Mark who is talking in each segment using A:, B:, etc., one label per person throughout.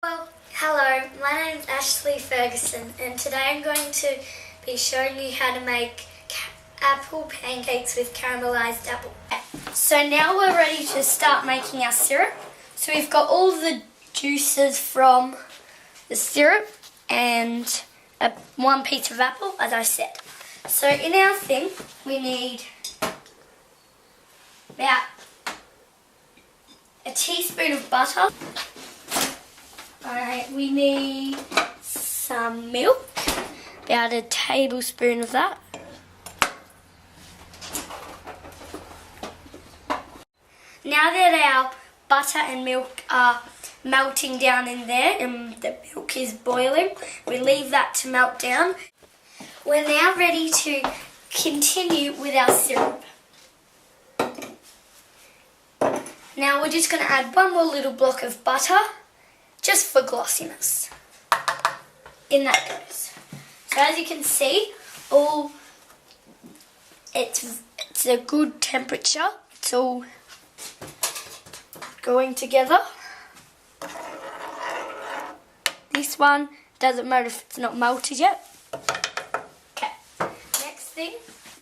A: Well, hello, my name's Ashley Ferguson and today I'm going to be showing you how to make apple pancakes with caramelized apple. So now we're ready to start making our syrup. So we've got all the juices from the syrup and one piece of apple, as I said. So in our thing we need about a teaspoon of butter. Alright, we need some milk, about a tablespoon of that. Now that our butter and milk are melting down in there and the milk is boiling, we leave that to melt down. We're now ready to continue with our syrup. Now we're just going to add one more little block of butter, just for glossiness. In that goes. So as you can see, it's a good temperature. It's all going together. This one doesn't matter if it's not melted yet. Okay. Next thing.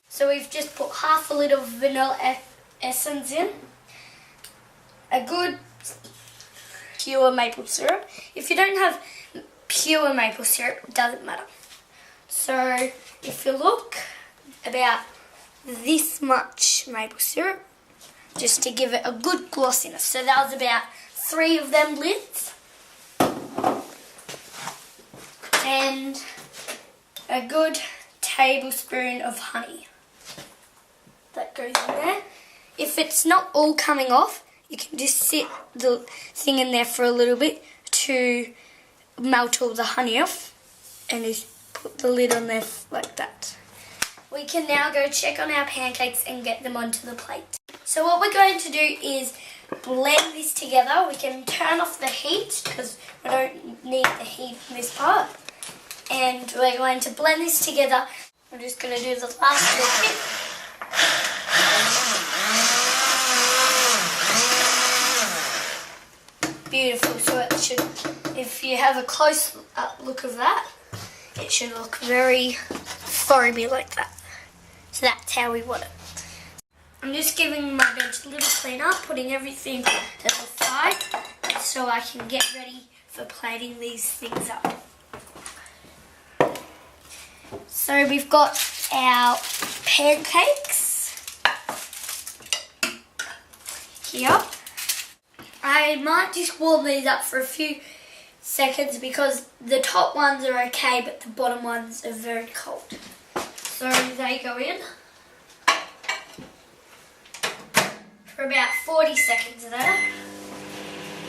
A: So we've just put half a liter of vanilla essence in. A good pure maple syrup. If you don't have pure maple syrup, it doesn't matter. So if you look, about this much maple syrup, just to give it a good glossiness. So that was about 3 of them lids. And a good tablespoon of honey. That goes in there. If it's not all coming off, you can just sit the thing in there for a little bit to melt all the honey off and just put the lid on there like that. We can now go check on our pancakes and get them onto the plate. So what we're going to do is blend this together. We can turn off the heat because we don't need the heat in this part. And we're going to blend this together. I'm just going to do the last little bit. Beautiful, so it should, if you have a close look of that, it should look very foamy like that. So that's how we want it. I'm just giving my bench a little clean up, putting everything to the side so I can get ready for plating these things up. So we've got our pancakes here. I might just warm these up for a few seconds because the top ones are okay but the bottom ones are very cold. So they go in for about 40 seconds there.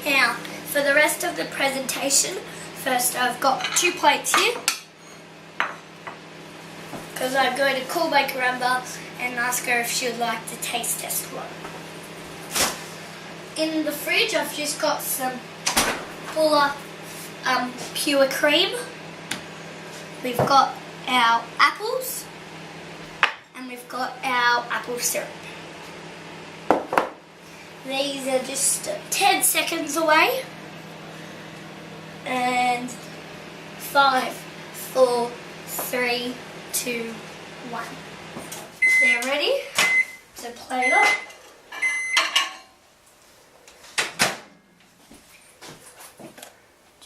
A: Now for the rest of the presentation, first I've got 2 plates here because I'm going to call Baker Amber and ask her if she would like to taste test one. In the fridge, I've just got some fuller pure cream. We've got our apples and we've got our apple syrup. These are just 10 seconds away. And 5, 4, 3, 2, 1. They're ready to plate up.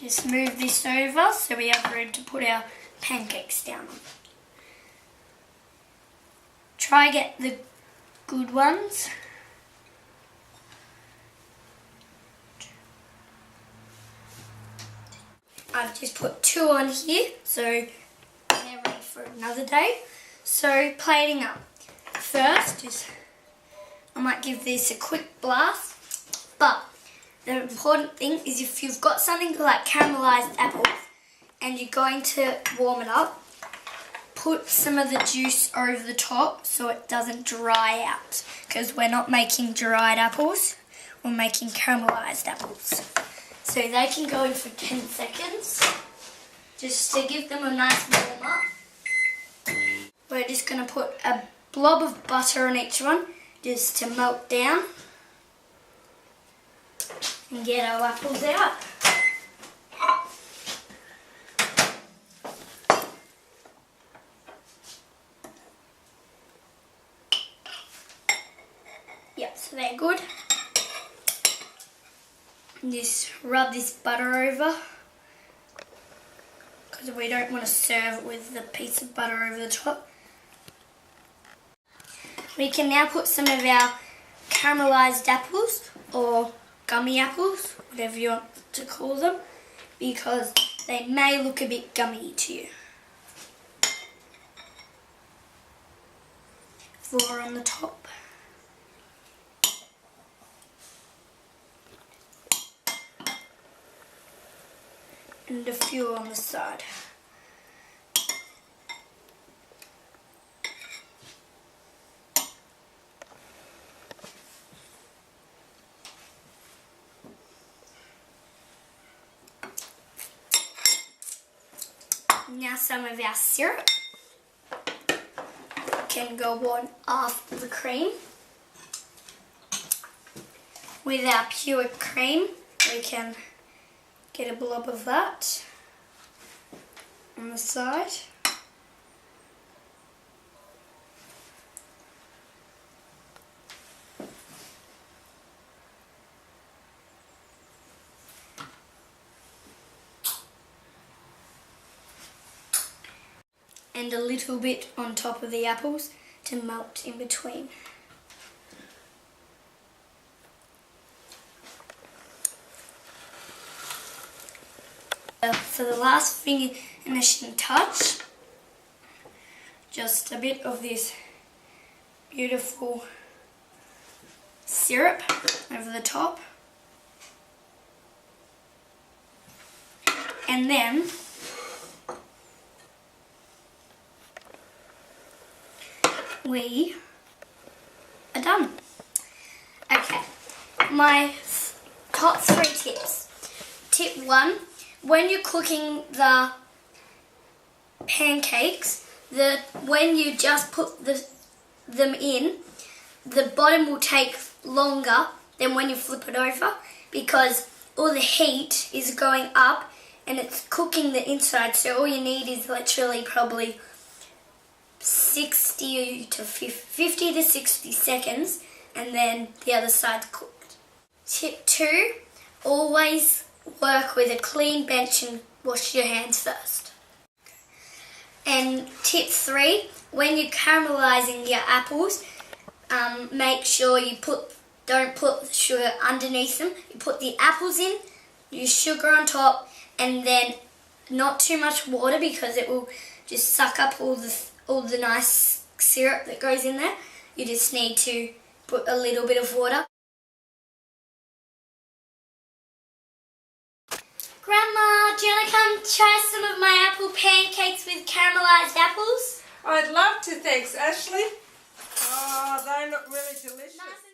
A: Just move this over so we have room to put our pancakes down on. Try get the good ones. I've just put 2 on here, so they're ready for another day. So plating up. First, I might give this a quick blast, but the important thing is if you've got something like caramelized apples and you're going to warm it up, put some of the juice over the top so it doesn't dry out because we're not making dried apples, we're making caramelized apples. So they can go in for 10 seconds just to give them a nice warm up. We're just going to put a blob of butter on each one just to melt down. and get our apples out. good. Just rub this butter over, because we don't want to serve it with the piece of butter over the top. We can now put some of our caramelized apples, or gummy apples, whatever you want to call them, because they may look a bit gummy to you. 4 on the top. And a few on the side. Now some of our syrup can go on after the cream. With our pure cream, we can get a blob of that on the side. And a little bit on top of the apples to melt in between. For the last finishing touch, just a bit of this beautiful syrup over the top. And then we are done. Okay, my top 3 tips. Tip 1, when you're cooking the pancakes, when you just put them in, the bottom will take longer than when you flip it over, because all the heat is going up and it's cooking the inside, so all you need is literally probably 50 to 60 seconds, and then the other side's cooked. Tip 2, always work with a clean bench and wash your hands first. And tip 3, when you're caramelizing your apples, make sure you don't put the sugar underneath them. You put the apples in, use sugar on top, and then not too much water, because it will just suck up all the nice syrup that goes in there. You just need to put a little bit of water. Grandma, do you want to come try some of my apple pancakes with caramelized apples?
B: I'd love to, thanks Ashley. Oh, they look really delicious. Nice.